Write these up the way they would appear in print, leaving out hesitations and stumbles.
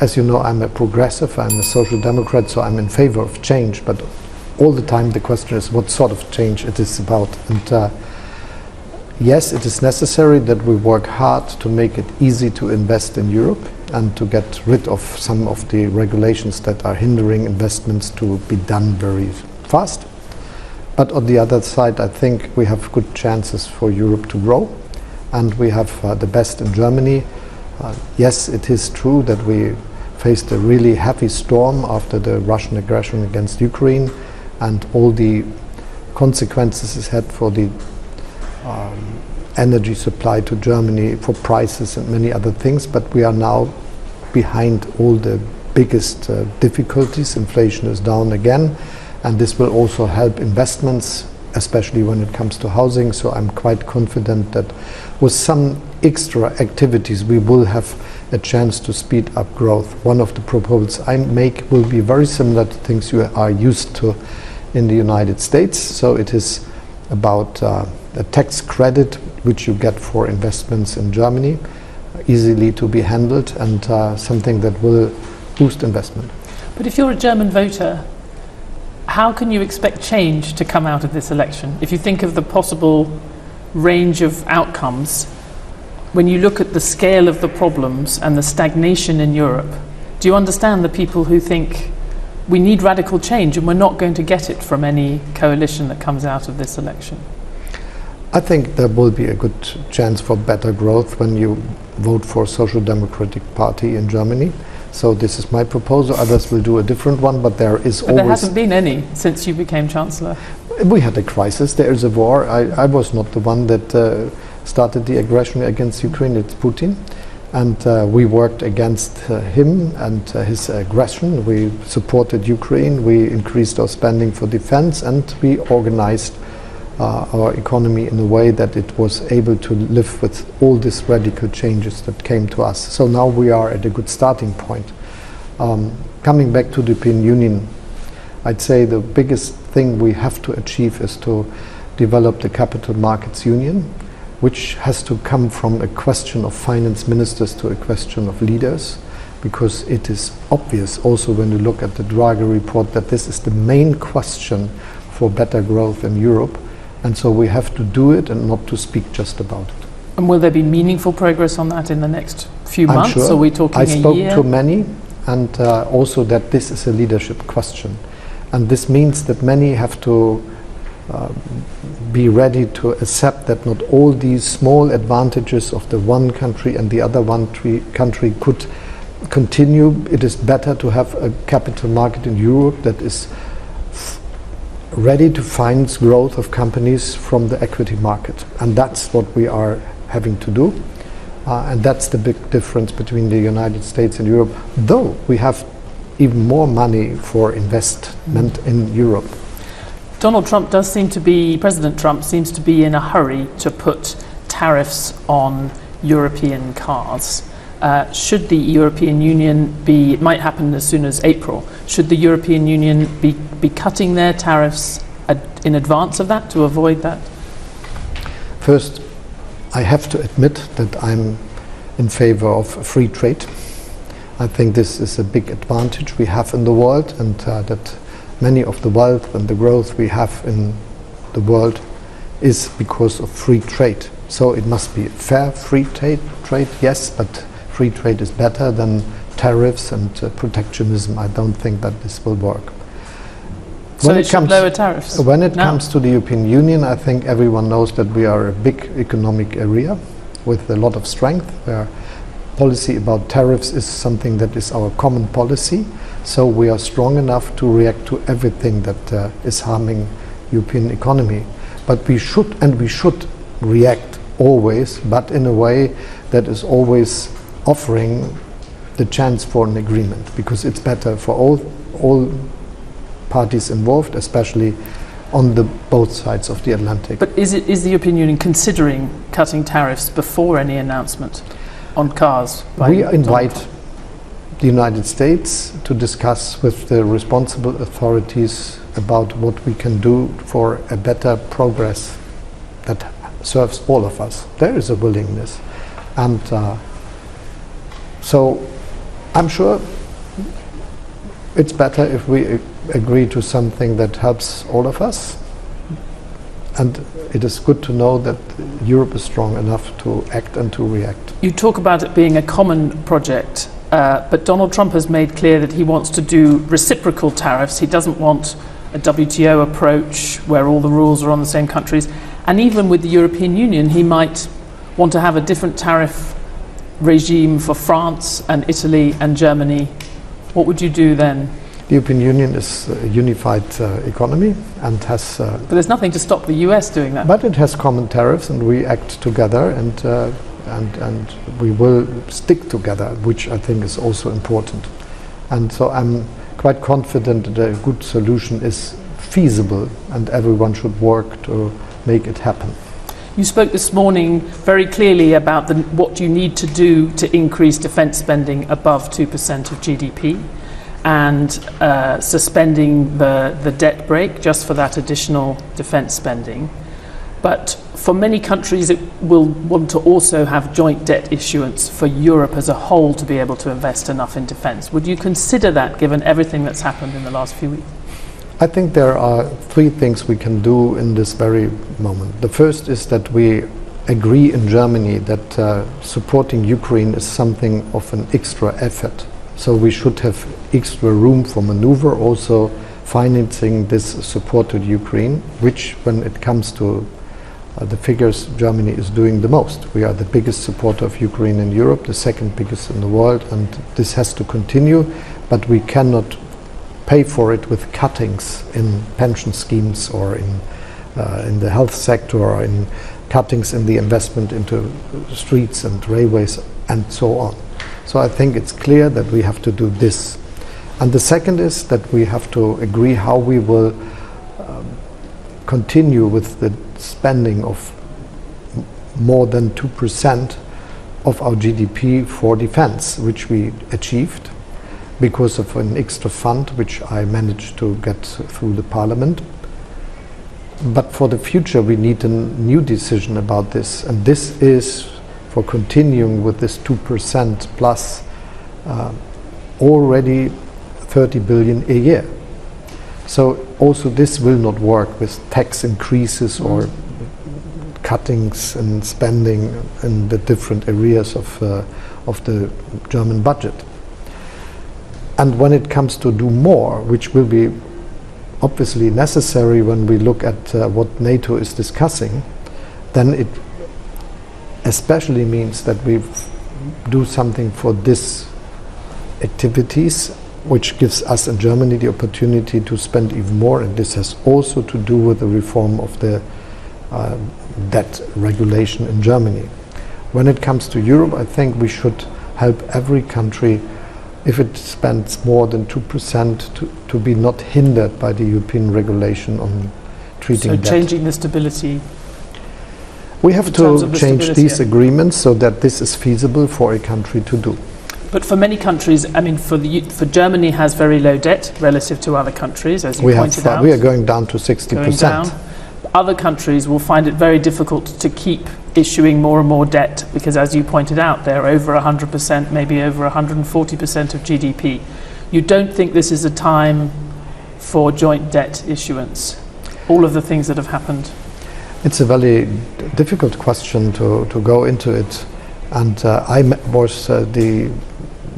as you know, I'm a progressive, I'm a social democrat, so I'm in favor of change, but all the time the question is what sort of change it is about. And yes, it is necessary that we work hard to make it easy to invest in Europe and to get rid of some of the regulations that are hindering investments to be done very fast. But on the other side, I think we have good chances for Europe to grow, and we have the best in Germany. Yes, it is true that we faced a really heavy storm after the Russian aggression against Ukraine and all the consequences it had for the energy supply to Germany, for prices and many other things, but we are now behind all the biggest difficulties. Inflation is down again, and this will also help investments, especially when it comes to housing. So I'm quite confident that with some extra activities we will have a chance to speed up growth. One of the proposals I make will be very similar to things you are used to in the United States. So it is about a tax credit which you get for investments in Germany, easily to be handled, and something that will boost investment. But if you're a German voter, how can you expect change to come out of this election? If you think of the possible range of outcomes, when you look at the scale of the problems and the stagnation in Europe, do you understand the people who think we need radical change and we're not going to get it from any coalition that comes out of this election? I think there will be a good chance for better growth when you vote for Social Democratic Party in Germany. So this is my proposal. Others will do a different one, but there is always... There hasn't been any since you became Chancellor. We had a crisis. There is a war. I was not the one that started the aggression against Ukraine. It's Putin. And we worked against him and his aggression. We supported Ukraine. We increased our spending for defense, and we organized our economy in a way that it was able to live with all these radical changes that came to us. So now we are at a good starting point. Coming back to the European Union, I'd say the biggest thing we have to achieve is to develop the capital markets union, which has to come from a question of finance ministers to a question of leaders, because it is obvious also when you look at the Draghi report that this is the main question for better growth in Europe. And so we have to do it and not to speak just about it. And will there be meaningful progress on that in the next few I'm months? sure. Are we talking a year? I spoke to many, and also that this is a leadership question. And this means that many have to be ready to accept that not all these small advantages of the one country and the other country could continue. It is better to have a capital market in Europe that is ready to finance growth of companies from the equity market. And that's what we are having to do. And that's the big difference between the United States and Europe, though we have even more money for investment in Europe. President Trump seems to be in a hurry to put tariffs on European cars. Should the European Union it might happen as soon as April, should the European Union be cutting their tariffs in advance of that to avoid that? First, I have to admit that I'm in favor of free trade. I think this is a big advantage we have in the world, and that many of the wealth and the growth we have in the world is because of free trade. So it must be fair free trade, yes, but free trade is better than tariffs and protectionism. I don't think that this will work. So it should lower tariffs? When it comes to the European Union, I think everyone knows that we are a big economic area with a lot of strength, where policy about tariffs is something that is our common policy. So we are strong enough to react to everything that is harming European economy. But we should react always, but in a way that is always offering the chance for an agreement, because it's better for all parties involved, especially on both sides of the Atlantic. But is the European Union considering cutting tariffs before any announcement on cars? We invite the United States to discuss with the responsible authorities about what we can do for a better progress that serves all of us. There is a willingness. And so I'm sure it's better if we agree to something that helps all of us. And it is good to know that Europe is strong enough to act and to react. You talk about it being a common project, but Donald Trump has made clear that he wants to do reciprocal tariffs. He doesn't want a WTO approach where all the rules are on the same countries. And even with the European Union, he might want to have a different tariff regime for France and Italy and Germany. What would you do then? The European Union is a unified economy and has... but there's nothing to stop the US doing that. But it has common tariffs, and we act together, and we will stick together, which I think is also important. And so I'm quite confident that a good solution is feasible, and everyone should work to make it happen. You spoke this morning very clearly about what you need to do to increase defence spending above 2% of GDP, and suspending the debt brake just for that additional defence spending. But for many countries, it will want to also have joint debt issuance for Europe as a whole to be able to invest enough in defence. Would you consider that, given everything that's happened in the last few weeks? I think there are three things we can do in this very moment. The first is that we agree in Germany that supporting Ukraine is something of an extra effort. So we should have extra room for maneuver, also financing this support to Ukraine, which, when it comes to the figures, Germany is doing the most. We are the biggest supporter of Ukraine in Europe, the second biggest in the world, and this has to continue, but we cannot pay for it with cuttings in pension schemes or in the health sector, or in cuttings in the investment into streets and railways and so on. So I think it's clear that we have to do this. And the second is that we have to agree how we will continue with the spending of more than 2% of our GDP for defense, which we achieved because of an extra fund which I managed to get through the parliament. But for the future we need a new decision about this, and this is for continuing with this 2% plus already 30 billion a year. So also this will not work with tax increases or cuttings and spending in the different areas of the German budget. And when it comes to do more, which will be obviously necessary when we look at what NATO is discussing, then it especially means that we do something for these activities, which gives us in Germany the opportunity to spend even more, and this has also to do with the reform of the debt regulation in Germany. When it comes to Europe, I think we should help every country, if it spends more than 2%, to be not hindered by the European regulation on treating debt. So changing the stability. We have to change these agreements so that this is feasible for a country to do. But for many countries, I mean, for Germany has very low debt relative to other countries, as you pointed out. We are going down to 60%. Other countries will find it very difficult to keep issuing more and more debt because, as you pointed out, they're over 100%, maybe over 140% of GDP. You don't think this is a time for joint debt issuance? All of the things that have happened. It's a very difficult question to go into it, and I was the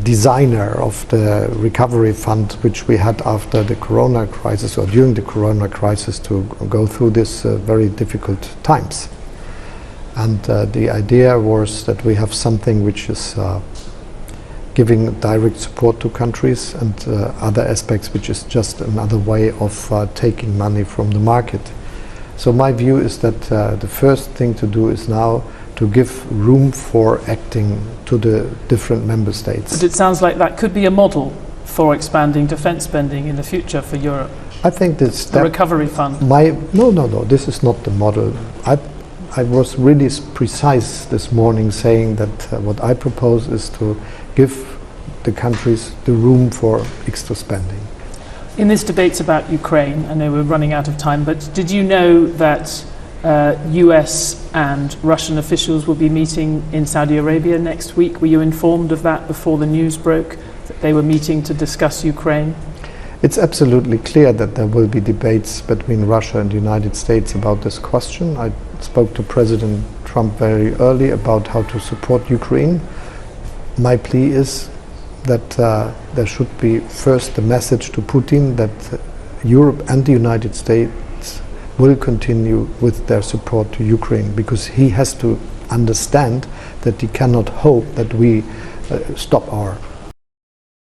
designer of the recovery fund which we had after the Corona crisis, or during the Corona crisis, to go through this very difficult times. And the idea was that we have something which is giving direct support to countries, and other aspects which is just another way of taking money from the market. So my view is that the first thing to do is now to give room for acting to the different member states. But it sounds like that could be a model for expanding defence spending in the future for Europe. I think this the recovery fund. No. This is not the model. I was really precise this morning, saying that what I propose is to give the countries the room for extra spending. In this debate about Ukraine, I know we're running out of time, but did you know that US and Russian officials will be meeting in Saudi Arabia next week? Were you informed of that before the news broke? that they were meeting to discuss Ukraine? It's absolutely clear that there will be debates between Russia and the United States about this question. I spoke to President Trump very early about how to support Ukraine. My plea is that there should be first the message to Putin that Europe and the United States will continue with their support to Ukraine, because he has to understand that he cannot hope that we stop our